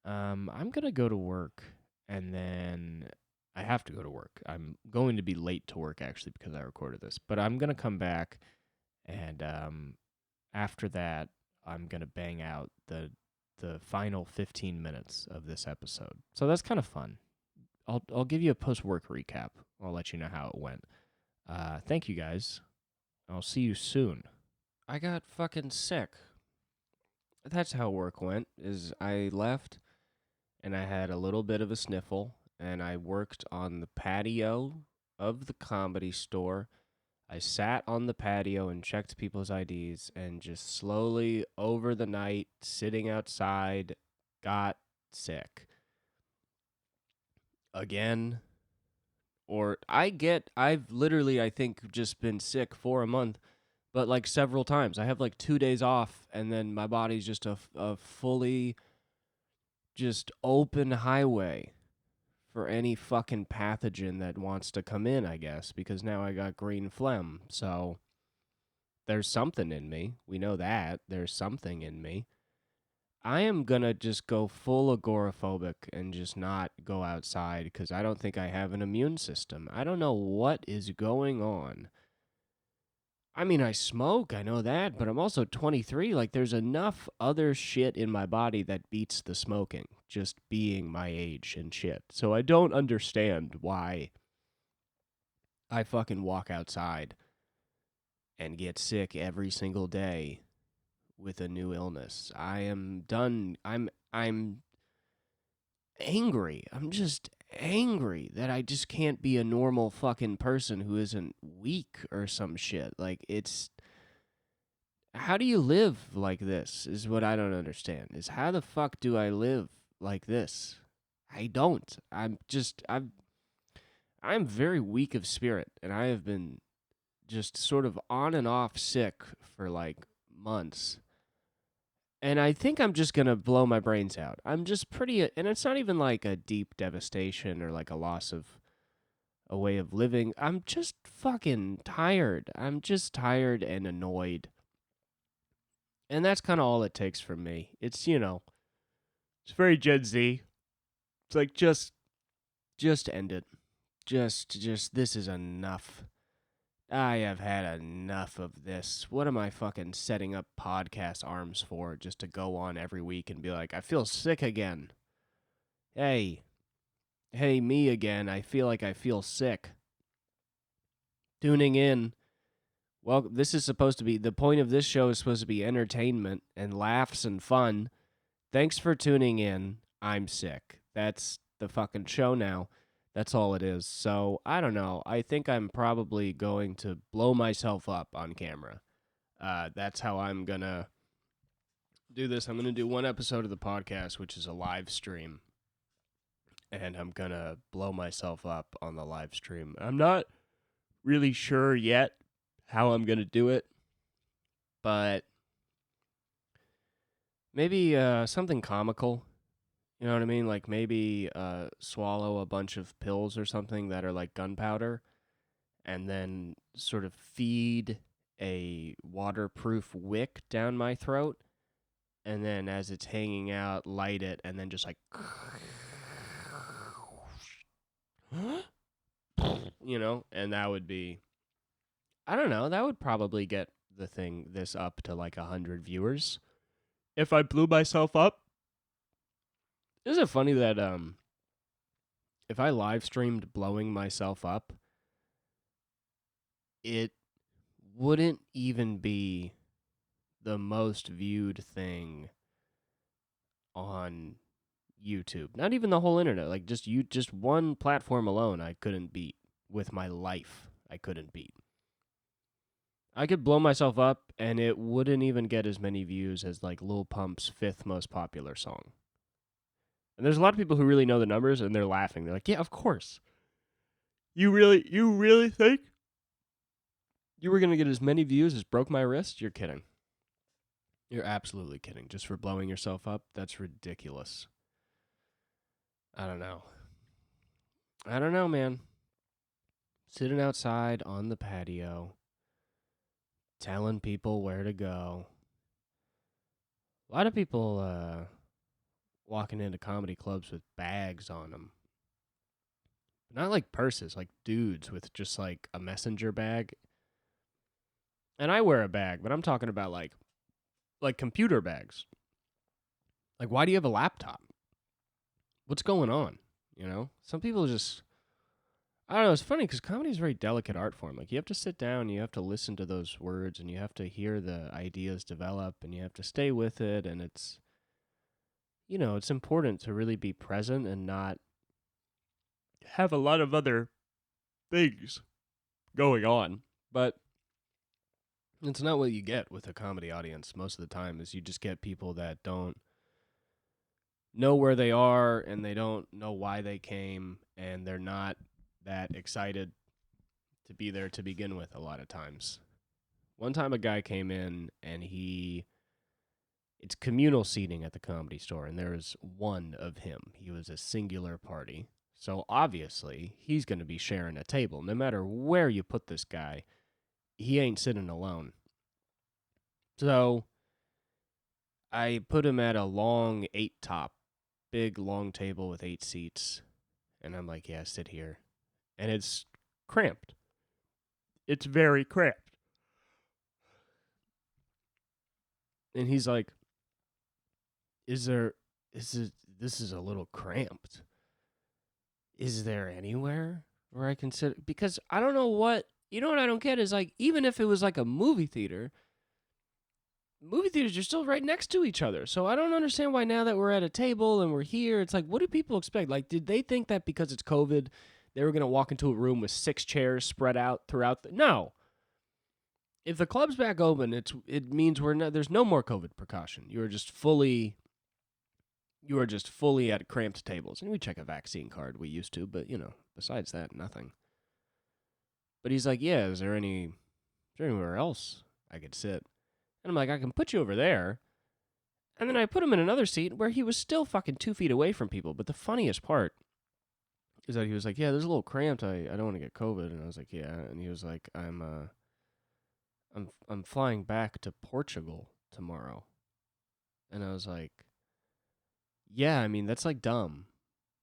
I'm going to go to work, and then I have to go to work. I'm going to be late to work, actually, because I recorded this. But I'm going to come back, and after that, I'm going to bang out the final 15 minutes of this episode. So that's kind of fun. I'll give you a post-work recap. I'll let you know how it went. Thank you, guys. I'll see you soon. I got fucking sick. That's how work went, is I left, and I had a little bit of a sniffle, and I worked on the patio of the Comedy Store. I sat on the patio and checked people's IDs, and just slowly, over the night, sitting outside, got sick. Again. Or I've literally, I think, just been sick for a month, but like several times. I have like 2 days off, and then my body's just a fully just open highway for any fucking pathogen that wants to come in, I guess, because now I got green phlegm. So there's something in me. We know that. There's something in me. I am going to just go full agoraphobic and just not go outside because I don't think I have an immune system. I don't know what is going on. I mean, I smoke, I know that, but I'm also 23. Like, there's enough other shit in my body that beats the smoking, just being my age and shit. So I don't understand why I fucking walk outside and get sick every single day with a new illness. I am done. I'm angry. I'm just angry that I just can't be a normal fucking person who isn't weak or some shit. Like, how do you live like this is what I don't understand. Is how the fuck do I live like this? I don't. I'm very weak of spirit, and I have been just sort of on and off sick for like months. And I think I'm just going to blow my brains out. I'm just and it's not even like a deep devastation or like a loss of a way of living. I'm just fucking tired. I'm just tired and annoyed. And that's kind of all it takes from me. It's, it's very Gen Z. It's like, just end it. Just, this is enough. I have had enough of this. What am I fucking setting up podcast arms for? Just to go on every week and be like, I feel sick again. Hey, me again. I feel like I feel sick. Tuning in. Well, this is supposed to be, the point of this show is supposed to be entertainment and laughs and fun. Thanks for tuning in. I'm sick. That's the fucking show now. That's all it is. So, I don't know. I think I'm probably going to blow myself up on camera. That's how I'm going to do this. I'm going to do one episode of the podcast, which is a live stream. And I'm going to blow myself up on the live stream. I'm not really sure yet how I'm going to do it. But maybe something comical. You know what I mean? Like maybe swallow a bunch of pills or something that are like gunpowder and then sort of feed a waterproof wick down my throat. And then as it's hanging out, light it and then just like, and that would be, I don't know, that would probably get this up to like 100 viewers. If I blew myself up. Isn't it funny that if I live streamed blowing myself up, it wouldn't even be the most viewed thing on YouTube. Not even the whole internet. Like just one platform alone I couldn't beat. With my life, I couldn't beat. I could blow myself up and it wouldn't even get as many views as like Lil Pump's 5th most popular song. And there's a lot of people who really know the numbers and they're laughing. They're like, "Yeah, of course. You really think you were going to get as many views as Broke My Wrist? You're kidding. You're absolutely kidding. Just for blowing yourself up? That's ridiculous." I don't know, man. Sitting outside on the patio, telling people where to go. A lot of people walking into comedy clubs with bags on them. Not like purses, like dudes with just like a messenger bag. And I wear a bag, but I'm talking about like computer bags. Like, why do you have a laptop? What's going on? You know? Some people just, I don't know, it's funny because comedy is a very delicate art form. Like, you have to sit down, you have to listen to those words, and you have to hear the ideas develop, and you have to stay with it, and it's, you know, it's important to really be present and not have a lot of other things going on. But it's not what you get with a comedy audience most of the time, is you just get people that don't know where they are and they don't know why they came and they're not that excited to be there to begin with a lot of times. One time a guy came in and it's communal seating at the Comedy Store and there was one of him. He was a singular party. So obviously he's going to be sharing a table. No matter where you put this guy, he ain't sitting alone. So I put him at a long 8-top, big long table with 8 seats. And I'm like, yeah, sit here. And it's cramped. It's very cramped. And he's like, this is a little cramped. Is there anywhere where I can sit? Because I don't know what I don't get is like, even if it was like a movie theaters are still right next to each other. So I don't understand why now that we're at a table and we're here, it's like, what do people expect? Like, did they think that because it's COVID, they were going to walk into a room with 6 chairs spread out throughout no. If the club's back open, it means there's no more COVID precaution. You are just fully at cramped tables. And we check a vaccine card. We used to, but besides that, nothing. But he's like, yeah, is there anywhere else I could sit? And I'm like, I can put you over there. And then I put him in another seat where he was still fucking 2 feet away from people. But the funniest part is that he was like, yeah, there's a little cramped. I don't want to get COVID. And I was like, yeah. And he was like, I'm flying back to Portugal tomorrow. And I was like, yeah, I mean, that's like dumb.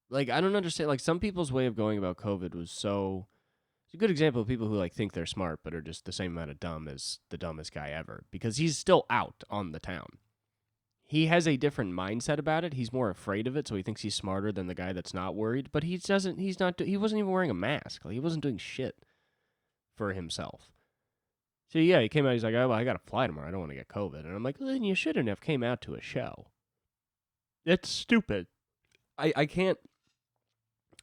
Like, I don't understand. Like, some people's way of going about COVID was so. It's a good example of people who like think they're smart but are just the same amount of dumb as the dumbest guy ever, because he's still out on the town. He has a different mindset about it. He's more afraid of it, so he thinks he's smarter than the guy that's not worried. But he wasn't even wearing a mask. Like, he wasn't doing shit for himself. So yeah, he came out. He's like, oh, well, I got to fly tomorrow. I don't want to get COVID. And I'm like, well, then you shouldn't have came out to a show. It's stupid. I can't.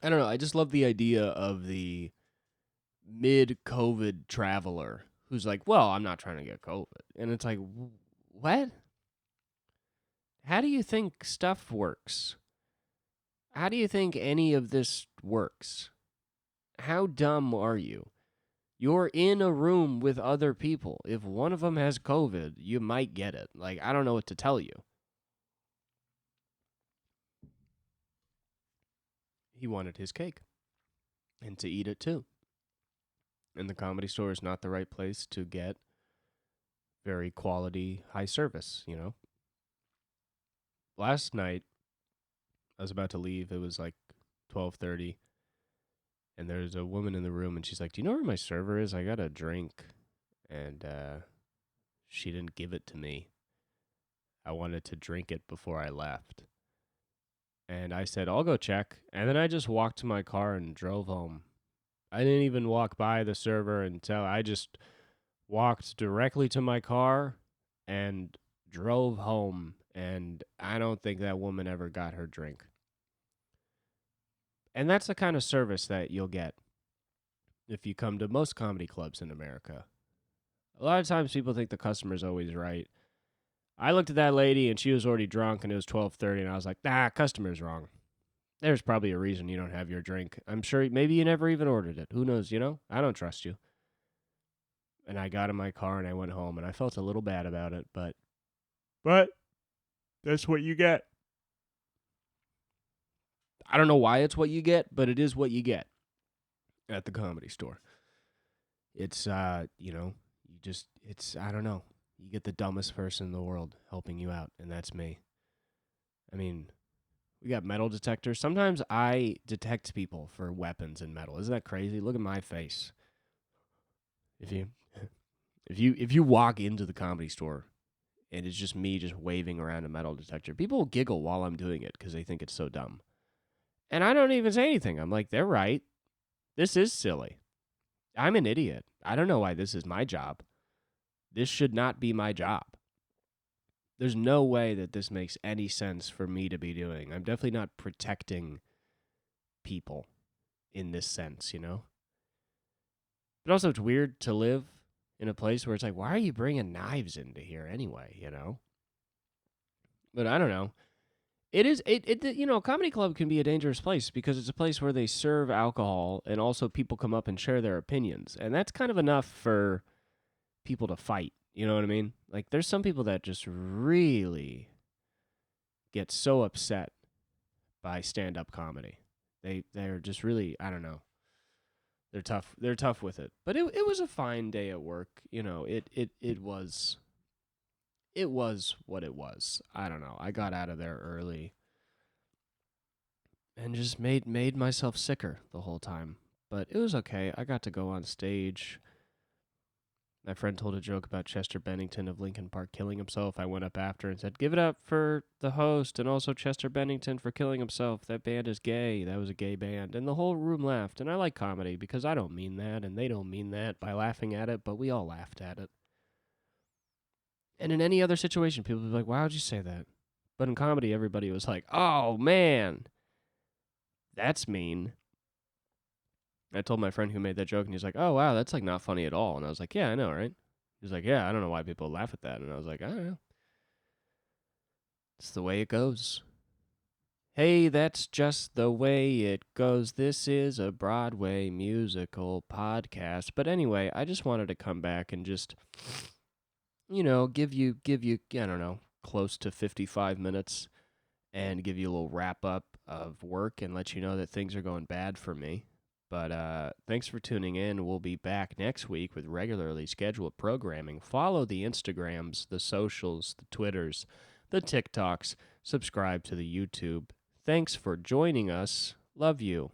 I don't know. I just love the idea of the mid-COVID traveler who's like, well, I'm not trying to get COVID. And it's like, what? How do you think stuff works? How do you think any of this works? How dumb are you? You're in a room with other people. If one of them has COVID, you might get it. Like, I don't know what to tell you. He wanted his cake and to eat it too. And the Comedy Store is not the right place to get very quality, high service, Last night, I was about to leave. It was like 12:30, and there's a woman in the room, and she's like, do you know where my server is? I got a drink, and she didn't give it to me. I wanted to drink it before I left. And I said, I'll go check. And then I just walked to my car and drove home. I didn't even walk by the server until I just walked directly to my car and drove home. And I don't think that woman ever got her drink. And that's the kind of service that you'll get if you come to most comedy clubs in America. A lot of times people think the customer's always right. I looked at that lady and she was already drunk and it was 12:30 and I was like, nah, customer's wrong. There's probably a reason you don't have your drink. I'm sure maybe you never even ordered it. Who knows, you know? I don't trust you. And I got in my car and I went home and I felt a little bad about it, but that's what you get. I don't know why it's what you get, but it is what you get at the Comedy Store. It's I don't know. You get the dumbest person in the world helping you out, and that's me. I mean, we got metal detectors. Sometimes I detect people for weapons and metal. Isn't that crazy? Look at my face. If you walk into the Comedy Store and it's just me just waving around a metal detector, people will giggle while I'm doing it because they think it's so dumb. And I don't even say anything. I'm like, they're right. This is silly. I'm an idiot. I don't know why this is my job. This should not be my job. There's no way that this makes any sense for me to be doing. I'm definitely not protecting people in this sense, you know? But also, it's weird to live in a place where it's like, why are you bringing knives into here anyway, you know? But I don't know. A comedy club can be a dangerous place because it's a place where they serve alcohol and also people come up and share their opinions. And that's kind of enough for people to fight. You know what I mean? Like, there's some people that just really get so upset by stand-up comedy. They're just really, I don't know. They're tough. They're tough with it. But it was a fine day at work. You know, it was what it was. I don't know. I got out of there early and just made myself sicker the whole time. But it was okay. I got to go on stage. My friend told a joke about Chester Bennington of Linkin Park killing himself. I went up after and said, give it up for the host and also Chester Bennington for killing himself. That band is gay. That was a gay band. And the whole room laughed. And I like comedy because I don't mean that and they don't mean that by laughing at it, but we all laughed at it. And in any other situation, people would be like, why would you say that? But in comedy, everybody was like, oh, man, that's mean. I told my friend who made that joke, and he's like, oh, wow, that's like not funny at all. And I was like, yeah, I know, right? He's like, yeah, I don't know why people laugh at that. And I was like, I don't know. It's the way it goes. Hey, that's just the way it goes. This is a Broadway musical podcast. But anyway, I just wanted to come back and just, give you, I don't know, close to 55 minutes and give you a little wrap up of work and let you know that things are going bad for me. But thanks for tuning in. We'll be back next week with regularly scheduled programming. Follow the Instagrams, the socials, the Twitters, the TikToks. Subscribe to the YouTube. Thanks for joining us. Love you.